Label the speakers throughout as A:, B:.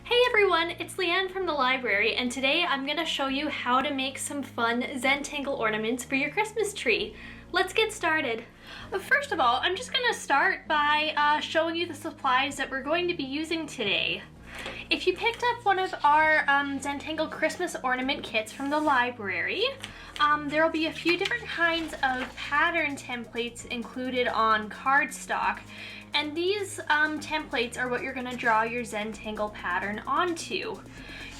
A: Hey everyone, it's Leanne from the library, and today I'm going to show you how to make some fun Zentangle ornaments for your Christmas tree. Let's get started. First of all, I'm just going to start by showing you the supplies that we're going to be using today. If you picked up one of our Zentangle Christmas ornament kits from the library, there will be a few different kinds of pattern templates included on cardstock. And these templates are what you're going to draw your Zentangle pattern onto.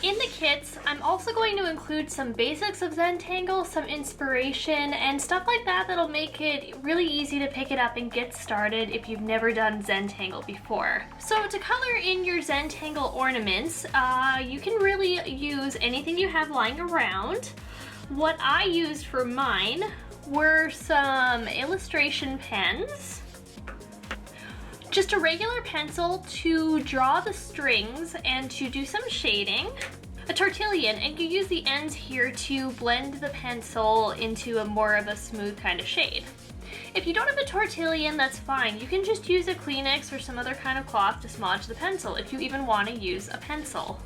A: In the kits, I'm also going to include some basics of Zentangle, some inspiration, and stuff like that that'll make it really easy to pick it up and get started if you've never done Zentangle before. So to color in your Zentangle ornaments, you can really use anything you have lying around. What I used for mine were some illustration pens, just a regular pencil to draw the strings and to do some shading, a tortillon, and you use the ends here to blend the pencil into a more of a smooth kind of shade. If you don't have a tortillon, that's fine. You can just use a Kleenex or some other kind of cloth to smudge the pencil if you even want to use a pencil.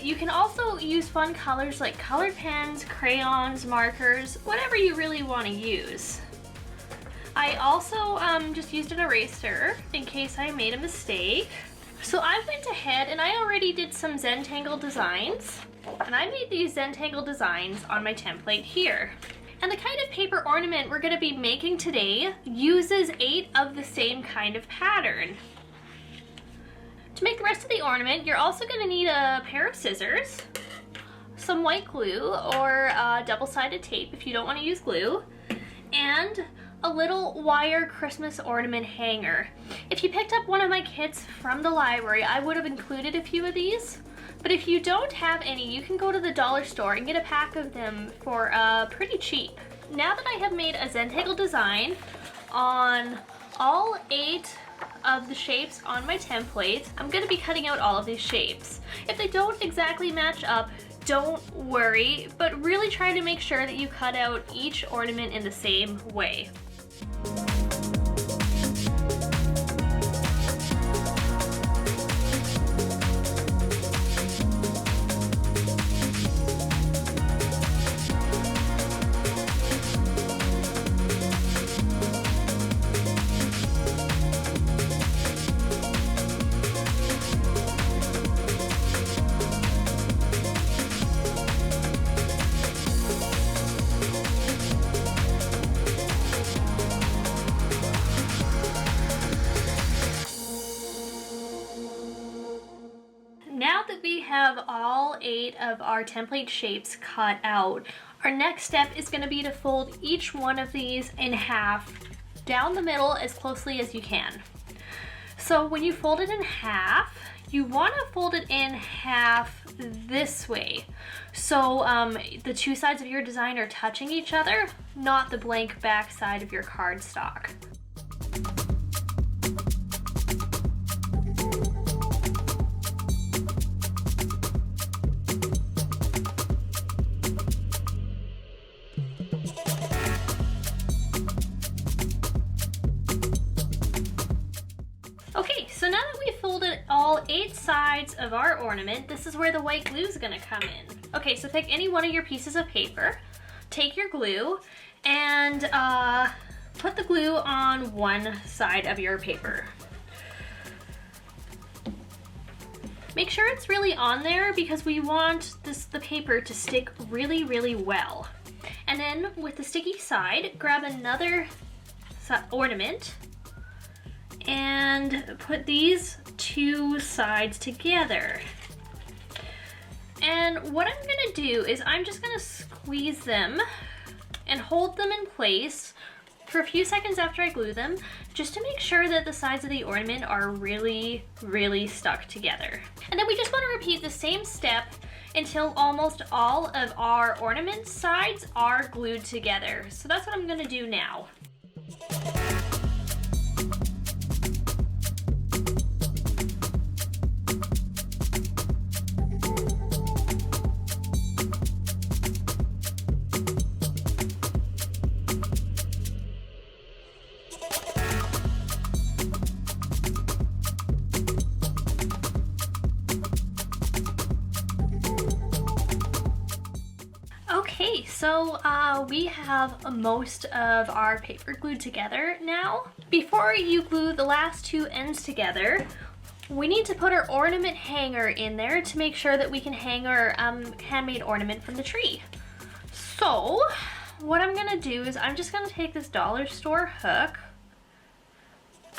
A: You can also use fun colors like colored pens, crayons, markers, whatever you really want to use. I also just used an eraser in case I made a mistake. So I went ahead and I already did some Zentangle designs, and I made these Zentangle designs on my template here. And the kind of paper ornament we're going to be making today uses 8 of the same kind of pattern. To make the rest of the ornament, you're also going to need a pair of scissors, some white glue or double-sided tape if you don't want to use glue, and a little wire Christmas ornament hanger. If you picked up one of my kits from the library, I would have included a few of these, but if you don't have any, you can go to the dollar store and get a pack of them for pretty cheap. Now that I have made a Zentangle design on all 8 of the shapes on my template, I'm going to be cutting out all of these shapes. If they don't exactly match up, don't worry, but really try to make sure that you cut out each ornament in the same way. Now that we have all 8 of our template shapes cut out, our next step is going to be to fold each one of these in half down the middle as closely as you can. So when you fold it in half, you want to fold it in half this way. So the 2 sides of your design are touching each other, not the blank back side of your cardstock. Okay, so now that we've folded all 8 sides of our ornament, this is where the white glue is going to come in. Okay, so pick any one of your pieces of paper, take your glue, and put the glue on one side of your paper. Make sure it's really on there because we want the paper to stick really, really well. And then with the sticky side, grab another ornament and put these 2 sides together. And what I'm gonna do is I'm just gonna squeeze them and hold them in place for a few seconds after I glue them, just to make sure that the sides of the ornament are really, really stuck together. And then we just want to repeat the same step until almost all of our ornament sides are glued together. So that's what I'm gonna do now. So we have most of our paper glued together now. Before you glue the last two ends together, we need to put our ornament hanger in there to make sure that we can hang our handmade ornament from the tree. So what I'm gonna do is I'm just gonna take this dollar store hook.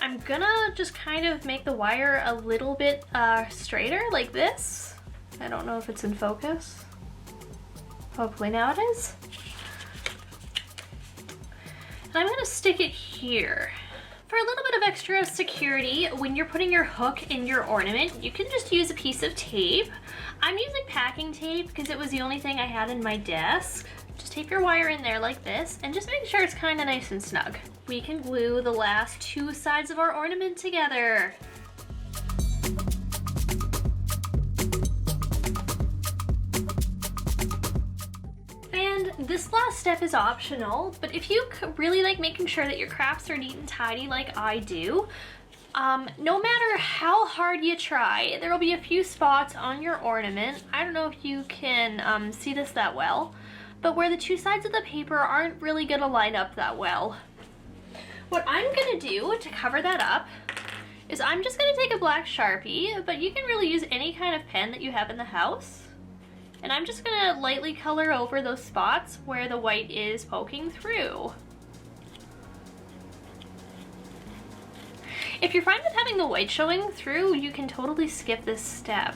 A: I'm gonna just kind of make the wire a little bit straighter like this. I don't know if it's in focus. Hopefully now it is. And I'm gonna stick it here. For a little bit of extra security, when you're putting your hook in your ornament, you can just use a piece of tape. I'm using packing tape because it was the only thing I had in my desk. Just tape your wire in there like this and just make sure it's kind of nice and snug. We can glue the last two sides of our ornament together. This last step is optional, but if you really like making sure that your crafts are neat and tidy like I do, no matter how hard you try, there will be a few spots on your ornament. I don't know if you can see this that well, but where the two sides of the paper aren't really gonna line up that well. What I'm gonna do to cover that up is I'm just gonna take a black Sharpie, but you can really use any kind of pen that you have in the house. And I'm just gonna lightly color over those spots where the white is poking through. If you're fine with having the white showing through, you can totally skip this step.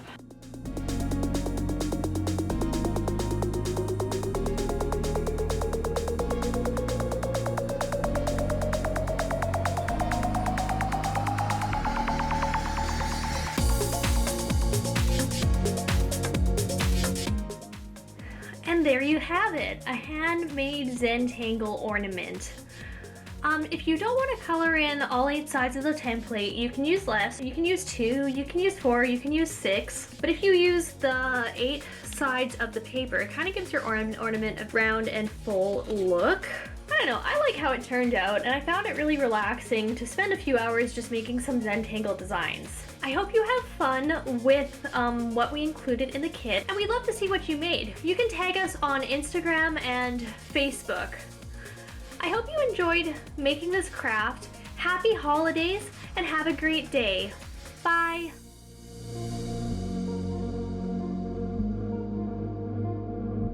A: And there you have it, a handmade Zentangle ornament. If you don't want to color in all 8 sides of the template, you can use less. You can use 2, you can use 4, you can use 6. But if you use the 8 sides of the paper, it kind of gives your ornament a round and full look. I don't know, I like how it turned out, and I found it really relaxing to spend a few hours just making some Zentangle designs. I hope you have fun with what we included in the kit, and we'd love to see what you made. You can tag us on Instagram and Facebook. I hope you enjoyed making this craft. Happy holidays, and have a great day. Bye!